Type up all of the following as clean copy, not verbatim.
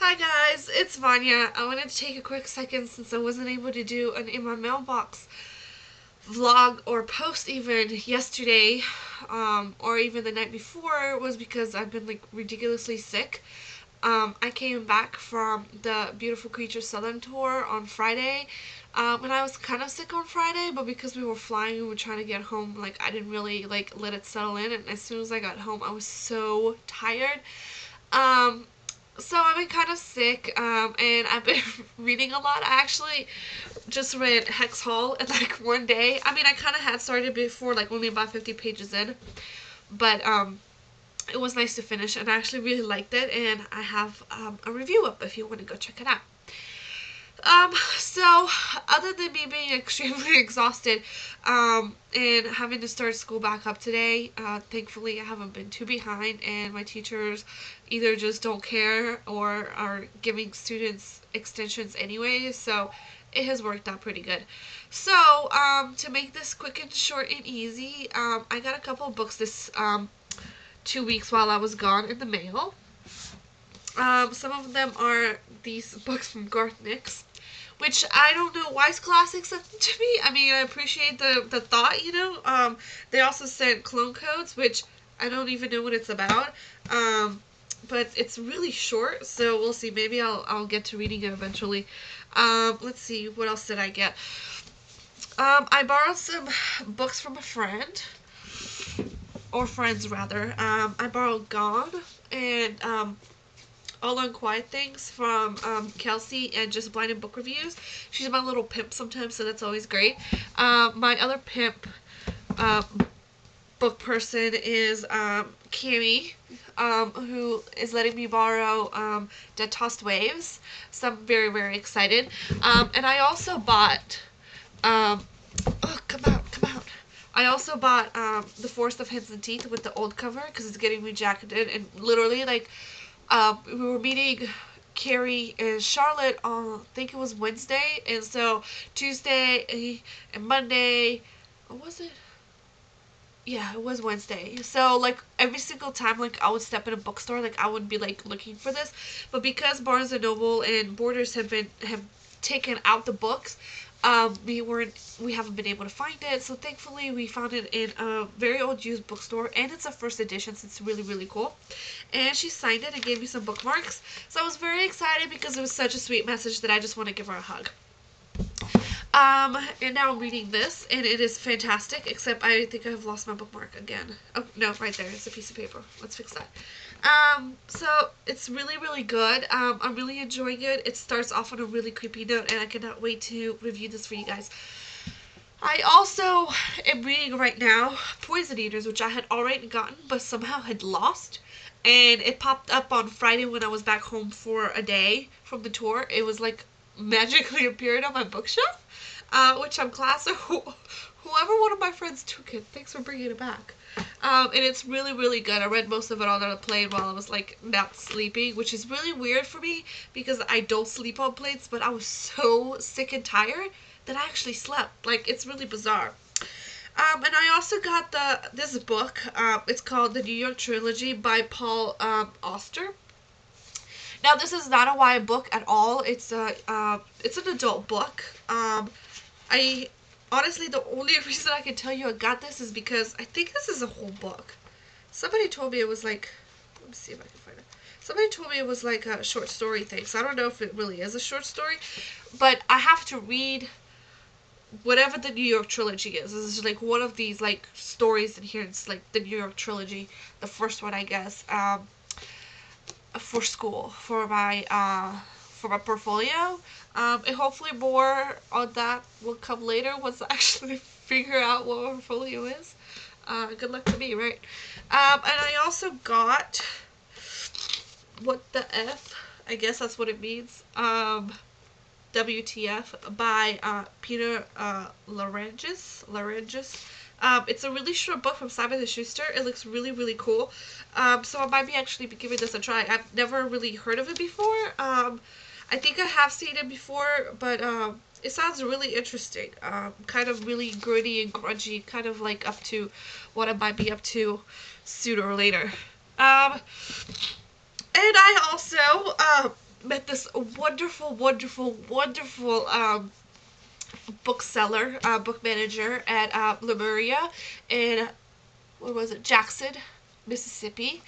Hi guys, it's Vania. I wanted to take a quick second since I wasn't able to do an In My Mailbox vlog or post even yesterday, or even the night before, was because I've been like ridiculously sick. I came back from the Beautiful Creatures Southern tour on Friday, and I was kind of sick on Friday, but because we were flying and we were trying to get home, like I didn't really like let it settle in, and as soon as I got home, I was so tired. Um, so I've been kind of sick, and I've been reading a lot. I actually just read Hex Hall in like one day. I mean, I kind of had started before, like only about 50 pages in, but it was nice to finish, and I actually really liked it. And I have a review up if you want to go check it out. So other than me being extremely exhausted, and having to start school back up today, thankfully I haven't been too behind, and my teachers either just don't care or are giving students extensions anyway, so it has worked out pretty good. So, to make this quick and short and easy, I got a couple of books this 2 weeks while I was gone in the mail. Some of them are these books from Garth Nix, which I don't know why Scholastic sent them to me. I mean, I appreciate the thought, you know. They also sent clone codes, which I don't even know what it's about. But it's really short, so we'll see. Maybe I'll get to reading it eventually. Let's see, what else did I get? I borrowed some books from a friend, or friends rather. I borrowed Gone and All Unquiet Things from Kelsey, and just blinded book reviews. She's my little pimp sometimes, so that's always great. My other pimp uh, book person is Cami, who is letting me borrow Dead Tossed Waves. So I'm very, very excited. And I also bought. Oh, come out, come out. I also bought The Forest of Hands and Teeth with the old cover because it's getting rejected, and literally, like, we were meeting Carrie and Charlotte on, I think it was Wednesday, and so Tuesday and Monday, what was it? Yeah, it was Wednesday. So like every single time, like I would step in a bookstore, like I would be like looking for this, but because Barnes and Noble and Borders have taken out the books, we haven't been able to find it. So thankfully, we found it in a very old used bookstore, and it's a first edition, so it's really really cool. And she signed it and gave me some bookmarks, so I was very excited because it was such a sweet message that I just want to give her a hug. And now I'm reading this, and it is fantastic, except I think I've lost my bookmark again. Oh, no, right there. It's a piece of paper. Let's fix that. So it's really, really good. I'm really enjoying it. It starts off on a really creepy note, and I cannot wait to review this for you guys. I also am reading right now Poison Eaters, which I had already gotten, but somehow had lost. And it popped up on Friday when I was back home for a day from the tour. It was like magically appeared on my bookshelf, which I'm glad. So whoever one of my friends took it, thanks for bringing it back. And it's really, really good. I read most of it on a plane while I was like not sleeping, which is really weird for me because I don't sleep on planes, but I was so sick and tired that I actually slept. Like, it's really bizarre. And I also got this book. It's called The New York Trilogy by Paul Auster. Now, this is not a YA book at all. It's an adult book. I honestly, the only reason I can tell you I got this is because I think this is a whole book. Somebody told me it was like, let me see if I can find it. Somebody told me it was like a short story thing, so I don't know if it really is a short story, but I have to read whatever the New York trilogy is. This is like one of these like stories in here. It's like the New York trilogy, the first one, I guess. For school, for my portfolio. And hopefully more on that will come later once I actually figure out what my portfolio is. Good luck to me, right? And I also got What the F? I guess that's what it means. WTF by Peter Larangis. It's a really short book from Simon & Schuster. It looks really, really cool. So I might be actually giving this a try. I've never really heard of it before. I think I have seen it before, but it sounds really interesting. Kind of really gritty and grungy, kind of like up to what I might be up to sooner or later. And I also met this wonderful, wonderful, wonderful bookseller, book manager at Lemuria in, what was it, Jackson, Mississippi.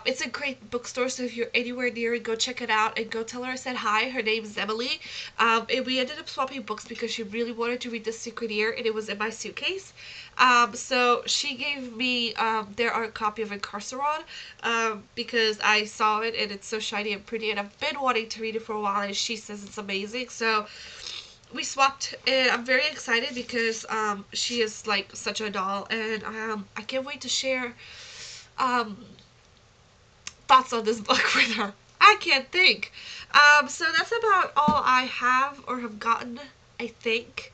It's a great bookstore, so if you're anywhere near it, go check it out and go tell her I said hi. Her name's Emily. And we ended up swapping books because she really wanted to read The Secret Year, and it was in my suitcase. So she gave me their art copy of Incarceron because I saw it and it's so shiny and pretty, and I've been wanting to read it for a while, and she says it's amazing. So we swapped, and I'm very excited because she is like such a doll, and I can't wait to share um, thoughts on this book with her. I can't think. So that's about all I have or have gotten, I think.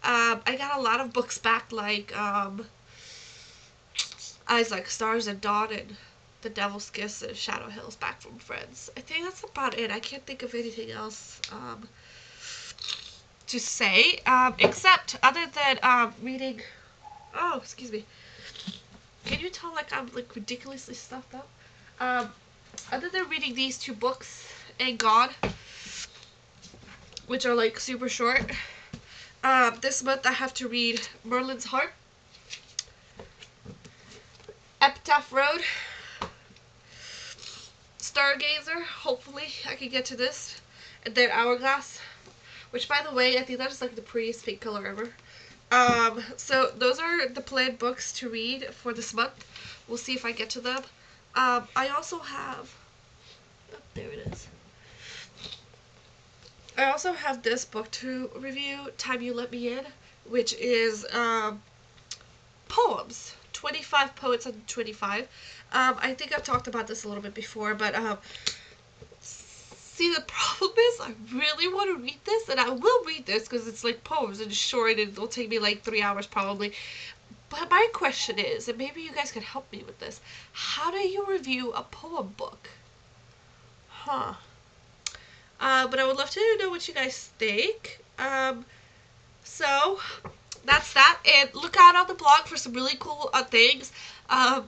I got a lot of books back, like Eyes Like Stars and Dawn and The Devil's Kiss and Shadow Hills back from friends. I think that's about it. I can't think of anything else to say, except other than reading. Oh, excuse me. Can you tell like I'm like ridiculously stuffed up? Other than reading these two books and God, which are like super short, this month I have to read Merlin's Heart, Epitaph Road, Stargazer. Hopefully I can get to this, and then Hourglass, which by the way I think that is like the prettiest pink color ever. So those are the planned books to read for this month. We'll see if I get to them. I also have, oh, there it is. I also have this book to review, Time You Let Me In, which is poems. 25 poets on 25. I think I've talked about this a little bit before, but see, the problem is I really want to read this, and I will read this because it's like poems and it's short and it'll take me like 3 hours probably. But my question is, and maybe you guys can help me with this, how do you review a poem book? Huh. But I would love to know what you guys think. So that's that. And look out on the blog for some really cool things.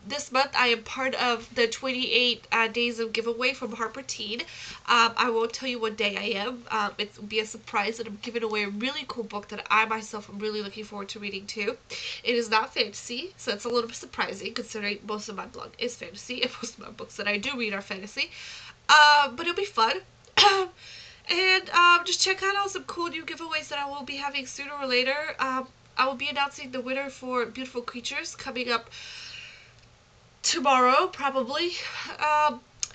This month I am part of the 28 days of giveaway from Harper Teen. I won't tell you what day I am. It will be a surprise that I'm giving away a really cool book that I myself am really looking forward to reading too. It is not fantasy, so it's a little bit surprising considering most of my blog is fantasy and most of my books that I do read are fantasy. But it'll be fun. And just check out some cool new giveaways that I will be having sooner or later. I will be announcing the winner for Beautiful Creatures coming up tomorrow, probably.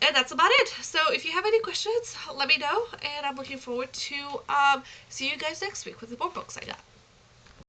And that's about it. So if you have any questions, let me know. And I'm looking forward to see you guys next week with the more books I got.